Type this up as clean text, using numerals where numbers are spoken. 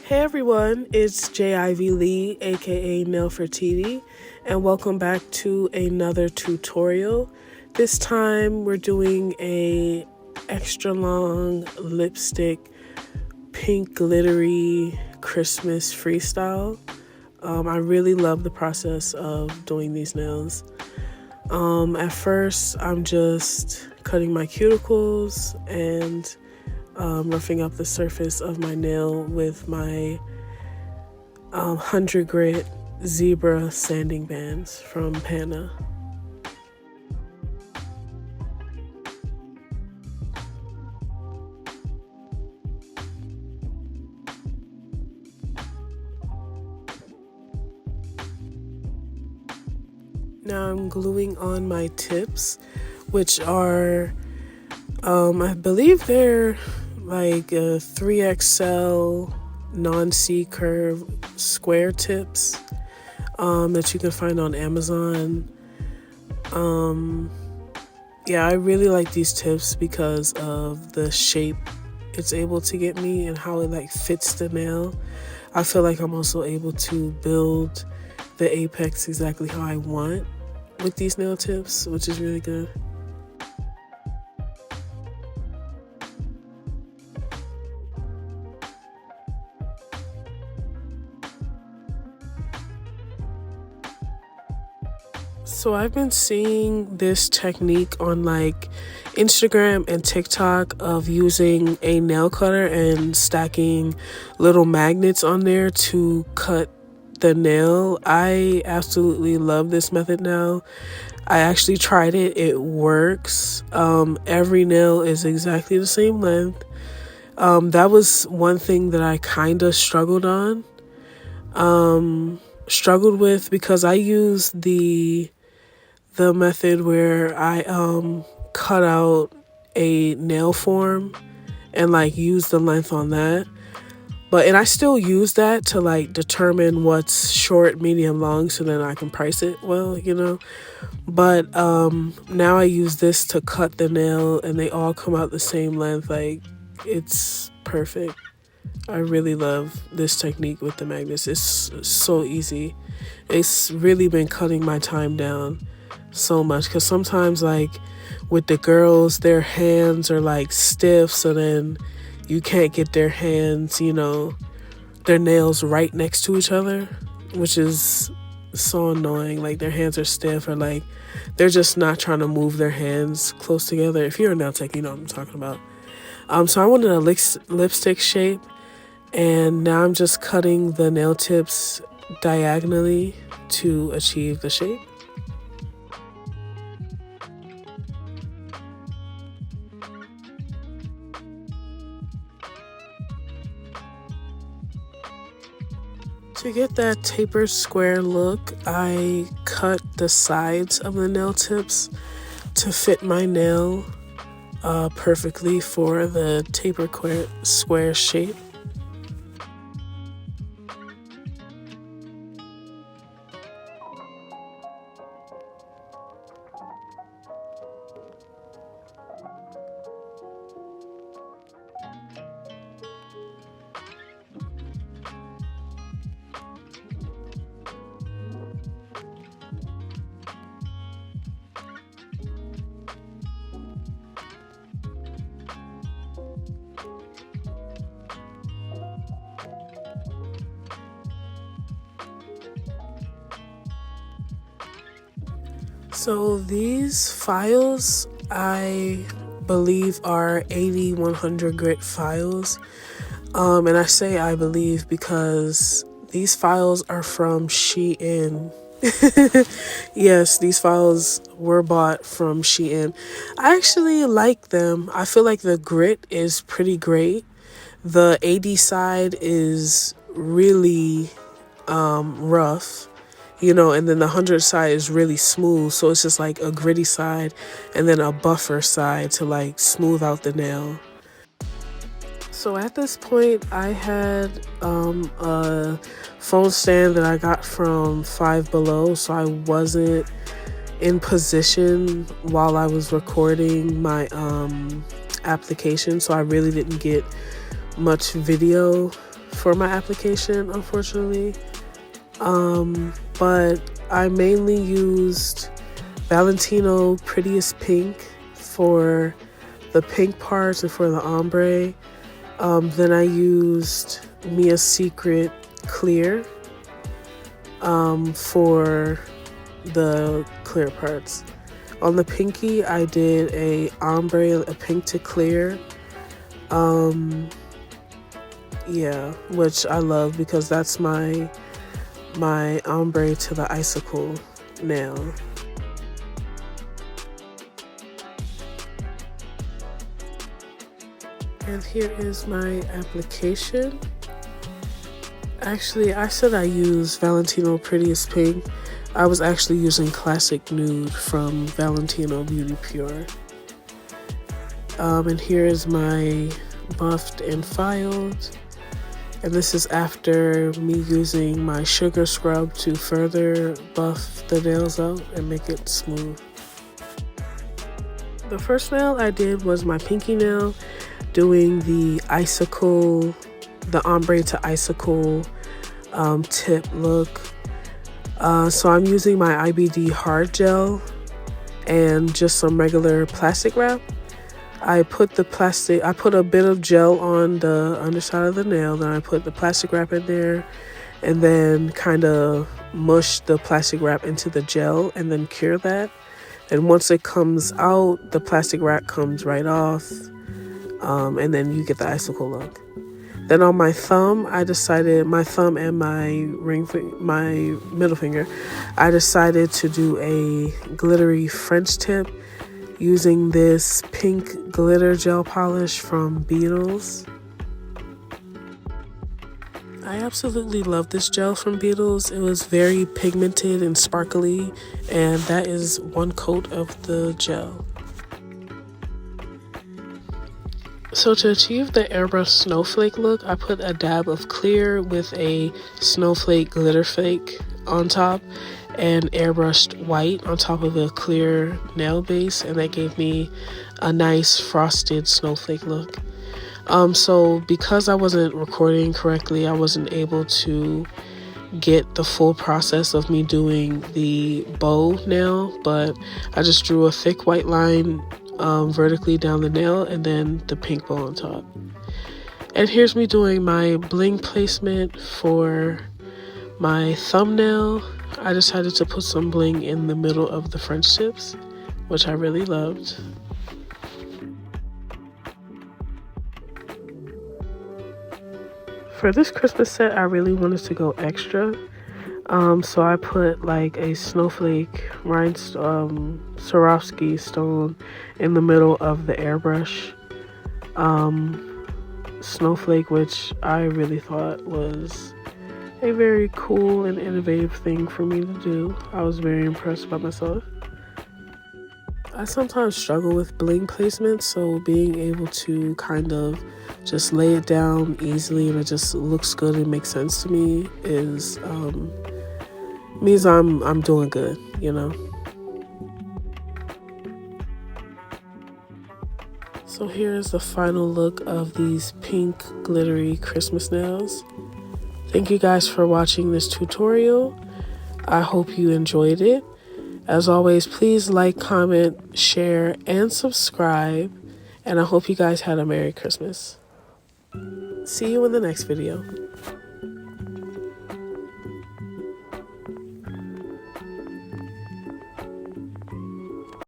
Hey everyone, it's J.I.V. Lee, aka Nail for TV, and welcome back to another tutorial. This time we're doing a extra long lipstick pink glittery Christmas freestyle. I really love the process of doing these nails. At first I'm just cutting my cuticles and roughing up the surface of my nail with my 100 grit zebra sanding bands from Pana. Now I'm gluing on my tips, which are, I believe they're like a 3XL non-C curve square tips that you can find on Amazon. Yeah, I really like these tips because of the shape it's able to get me and how it like fits the nail. I feel like I'm also able to build the apex exactly how I want with these nail tips, which is really good. So I've been seeing this technique on like Instagram and TikTok of using a nail cutter and stacking little magnets on there to cut the nail. I absolutely love this method now. I actually tried it. It works. Every nail is exactly the same length. That was one thing that I kind of struggled with because I used the method where I cut out a nail form and like use the length on that. And I still use that to like determine what's short, medium, long, so then I can price it well, you know. But now I use this to cut the nail and they all come out the same length. Like, it's perfect. I really love this technique with the magnets. It's so easy. It's really been cutting my time down so much, because sometimes like with the girls, their hands are like stiff, so then you can't get their hands, you know, their nails right next to each other, which is so annoying. Like their hands are stiff, or like they're just not trying to move their hands close together. If you're a nail tech, you know what I'm talking about. So I wanted a lipstick shape, and now I'm just cutting the nail tips diagonally to achieve the shape. To get that tapered square look, I cut the sides of the nail tips to fit my nail perfectly for the tapered square shape. So these files, I believe, are 80-100 grit files. And I say I believe because these files are from Shein. Yes, these files were bought from Shein. I actually like them. I feel like the grit is pretty great. The 80 side is really rough, you know, and then the 100 side is really smooth. So it's just like a gritty side and then a buffer side to like smooth out the nail. So at this point, I had a phone stand that I got from Five Below, so I wasn't in position while I was recording my application, so I really didn't get much video for my application, unfortunately. But I mainly used Valentino Prettiest Pink for the pink parts and for the ombre. Then I used Mia's Secret Clear for the clear parts. On the pinky, I did a ombre, a pink to clear. Yeah, which I love because that's my ombre to the icicle nail. And here is my application. Actually, I said I used Valentino Prettiest Pink. I was actually using Classic Nude from Valentino Beauty Pure. And here is my buffed and filed. And this is after me using my sugar scrub to further buff the nails out and make it smooth. The first nail I did was my pinky nail, doing the icicle, the ombre to icicle tip look. So I'm using my IBD hard gel and just some regular plastic wrap. I put a bit of gel on the underside of the nail, then I put the plastic wrap in there and then kind of mush the plastic wrap into the gel and then cure that. And once it comes out, the plastic wrap comes right off, and then you get the icicle look. Then on my thumb, my thumb and my middle finger, I decided to do a glittery French tip using this pink glitter gel polish from Beetles. I absolutely love this gel from Beetles. It was very pigmented and sparkly, and that is one coat of the gel. So to achieve the airbrush snowflake look, I put a dab of clear with a snowflake glitter flake on top and airbrushed white on top of a clear nail base, and that gave me a nice frosted snowflake look. So because I wasn't recording correctly, I wasn't able to get the full process of me doing the bow nail, but I just drew a thick white line vertically down the nail and then the pink bow on top. And here's me doing my bling placement for my thumbnail. I decided to put some bling in the middle of the French tips, which I really loved. For this Christmas set, I really wanted to go extra. So I put like a snowflake rhinestone, Swarovski stone in the middle of the airbrush snowflake, which I really thought was a very cool and innovative thing for me to do. I was very impressed by myself. I sometimes struggle with bling placement, so being able to kind of just lay it down easily and it just looks good and makes sense to me is means I'm doing good, you know. So here's the final look of these pink glittery Christmas nails. Thank you guys for watching this tutorial. I hope you enjoyed it. As always, please like, comment, share, and subscribe. And I hope you guys had a Merry Christmas. See you in the next video.